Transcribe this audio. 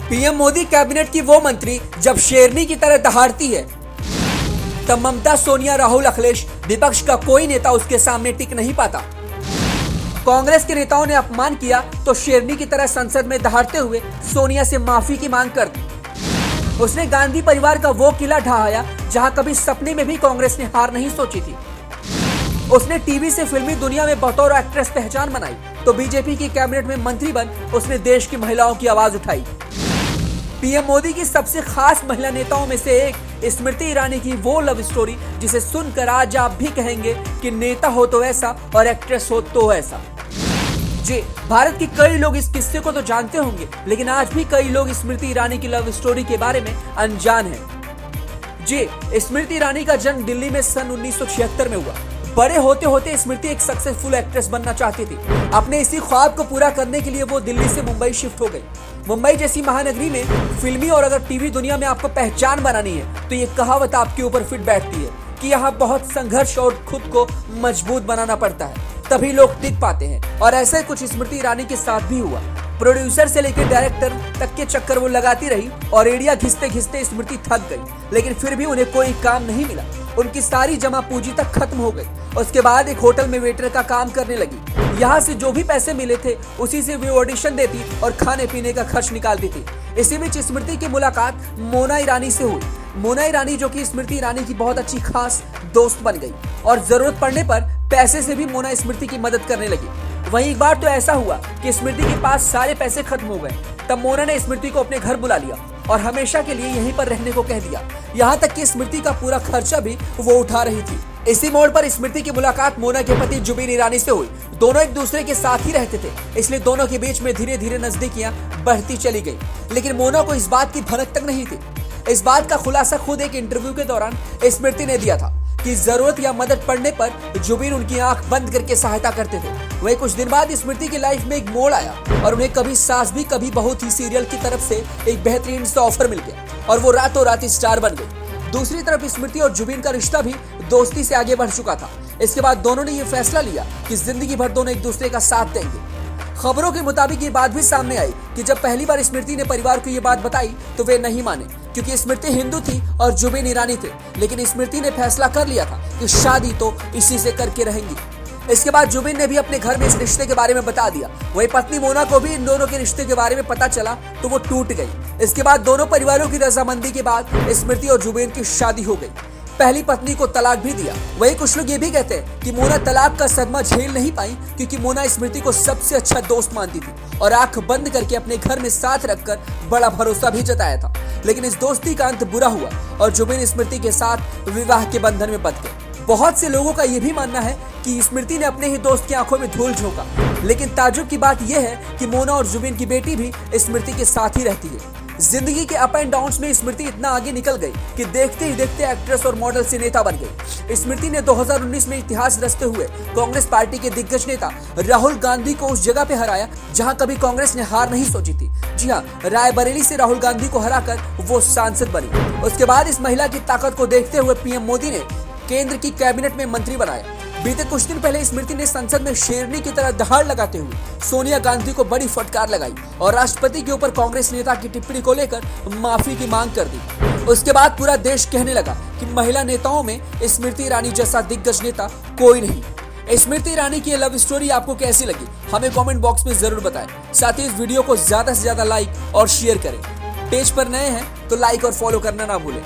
PM Modi cabinet की वो मंत्री जब शेरनी की तरह दहाड़ती है, तब ममता, सोनिया, राहुल, अखिलेश, विपक्ष का कोई नेता उसके सामने टिक नहीं पाता। कांग्रेस के नेताओं ने अपमान किया तो शेरनी की तरह संसद में दहाड़ते हुए सोनिया से माफी की मांग कर दी। उसने गांधी परिवार का वो किला ढहाया जहां कभी सपने में भी कांग्रेस ने हार नहीं सोची थी। उसने टीवी से फिल्मी दुनिया में बतौर एक्ट्रेस पहचान बनाई, तो बीजेपी की कैबिनेट में मंत्री बन उसने देश की महिलाओं की आवाज उठाई। पीएम मोदी की सबसे खास महिला नेताओं में से एक स्मृति ईरानी की वो लव स्टोरी जिसे सुनकर आज आप भी कहेंगे कि नेता हो तो ऐसा और एक्ट्रेस हो तो ऐसा। जी, भारत के कई लोग इस किस्से को तो जानते होंगे, लेकिन आज भी कई लोग स्मृति ईरानी की लव स्टोरी के बारे में अनजान हैं। जी, स्मृति ईरानी का जन्म दिल्ली में सन 1976 में हुआ। बड़े होते होते स्मृति एक सक्सेसफुल एक्ट्रेस बनना चाहती थी। अपने इसी ख्वाब को पूरा करने के लिए वो दिल्ली से मुंबई शिफ्ट हो गई। मुंबई जैसी महानगरी में फिल्मी और अगर टीवी दुनिया में आपको पहचान बनानी है तो ये कहावत आपके ऊपर फिट बैठती है कि यहाँ बहुत संघर्ष और खुद को मजबूत बनाना पड़ता है, तभी लोग टिक पाते हैं। और ऐसा ही कुछ स्मृति ईरानी के साथ भी हुआ। प्रोड्यूसर से लेकर डायरेक्टर तक के चक्कर वो लगाती रही और एड़िया घिसते घिसते स्मृति थक गई, लेकिन फिर भी उन्हें कोई काम नहीं मिला। उनकी सारी जमा पूंजी तक खत्म हो गई। उसके बाद एक होटल में वेटर का काम करने लगी। यहाँ से जो भी पैसे मिले थे उसी से वे ऑडिशन देती और खाने पीने का खर्च निकालती थी। इसी बीच स्मृति की मुलाकात मोना ईरानी से हुई। मोना ईरानी जो कि स्मृति ईरानी की बहुत अच्छी खास दोस्त बन गई और जरूरत पड़ने पर पैसे से भी मोना स्मृति की मदद करने लगी। वहीं एक बार तो ऐसा हुआ कि स्मृति के पास सारे पैसे खत्म हो गए। तब मोना ने स्मृति को अपने घर बुला लिया और हमेशा के लिए यहीं पर रहने को कह दिया। यहाँ तक कि स्मृति का पूरा खर्चा भी वो उठा रही थी। इसी मोड़ पर स्मृति की मुलाकात मोना के पति जुबीन ईरानी से हुई। दोनों एक दूसरे के साथ ही रहते थे, इसलिए दोनों के बीच में धीरे धीरे नजदीकियां बढ़ती चली गई। लेकिन मोना को इस बात की भनक तक नहीं थी। इस बात का खुलासा खुद एक इंटरव्यू के दौरान स्मृति ने दिया था कि जरूरत या मदद पड़ने पर जुबीन उनकी आंख बंद करके सहायता करते थे। वही कुछ दिन बाद स्मृति की लाइफ में एक मोड़ आया और उन्हें कभी सास भी कभी बहू थी सीरियल की तरफ से एक बेहतरीन सा ऑफर मिल गया और वो रातों रात स्टार बन गई। दूसरी तरफ स्मृति और जुबीन का रिश्ता भी दोस्ती से आगे बढ़ चुका था। इसके बाद दोनों ने ये फैसला लिया कि जिंदगी भर दोनों एक दूसरे का साथ देंगे। खबरों के मुताबिक ये बात भी सामने आई कि जब पहली बार स्मृति ने परिवार को ये बात बताई तो वे नहीं माने, क्योंकि स्मृति हिंदू थी और जुबीन ईरानी थे। लेकिन स्मृति ने फैसला कर लिया था कि शादी तो इसी से करके रहेंगी। इसके बाद जुबीन ने भी अपने घर में इस रिश्ते के बारे में बता दिया। वही पत्नी मोना को भी इन दोनों के रिश्ते के बारे में पता चला तो वो टूट गई। इसके बाद दोनों परिवारों की रजामंदी के बाद स्मृति और जुबीन की शादी हो गई। पहली पत्नी को तलाक भी दिया। वही कुछ लोग ये भी कहते हैं कि मोना तलाक का सदमा झेल नहीं पाई, क्योंकि मोना स्मृति को सबसे अच्छा दोस्त मानती थी और आंख बंद करके अपने घर में साथ रखकर बड़ा भरोसा भी जताया था। लेकिन इस दोस्ती का अंत बुरा हुआ और जुबीन स्मृति के साथ विवाह के बंधन में बंध गए। बहुत से लोगों का यह भी मानना है कि स्मृति ने अपने ही दोस्त की आंखों में धूल झोंका, लेकिन ताज्जुब की बात यह है कि मोना और जुबीन की बेटी भी स्मृति के साथ ही रहती है। जिंदगी के अप एंड डाउन्स में स्मृति इतना आगे निकल गई कि देखते ही देखते एक्ट्रेस और मॉडल से नेता बन गई। स्मृति ने 2019 में इतिहास रचते हुए कांग्रेस पार्टी के दिग्गज नेता राहुल गांधी को उस जगह पे हराया जहां कभी कांग्रेस ने हार नहीं सोची थी। जी हाँ, रायबरेली से राहुल गांधी को हराकर वो सांसद बनी। उसके बाद इस महिला की ताकत को देखते हुए पीएम मोदी ने केंद्र की कैबिनेट में मंत्री बनाया। बीते कुछ दिन पहले स्मृति ने संसद में शेरनी की तरह दहाड़ लगाते हुए सोनिया गांधी को बड़ी फटकार लगाई और राष्ट्रपति के ऊपर कांग्रेस नेता की टिप्पणी को लेकर माफी की मांग कर दी। उसके बाद पूरा देश कहने लगा कि महिला नेताओं में स्मृति ईरानी जैसा दिग्गज नेता कोई नहीं। स्मृति ईरानी की लव स्टोरी आपको कैसी लगी हमें कमेंट बॉक्स में जरूर बताएं। साथ ही इस वीडियो को ज्यादा से ज्यादा लाइक और शेयर करें। पेज पर नए हैं तो लाइक और फॉलो करना ना भूलें।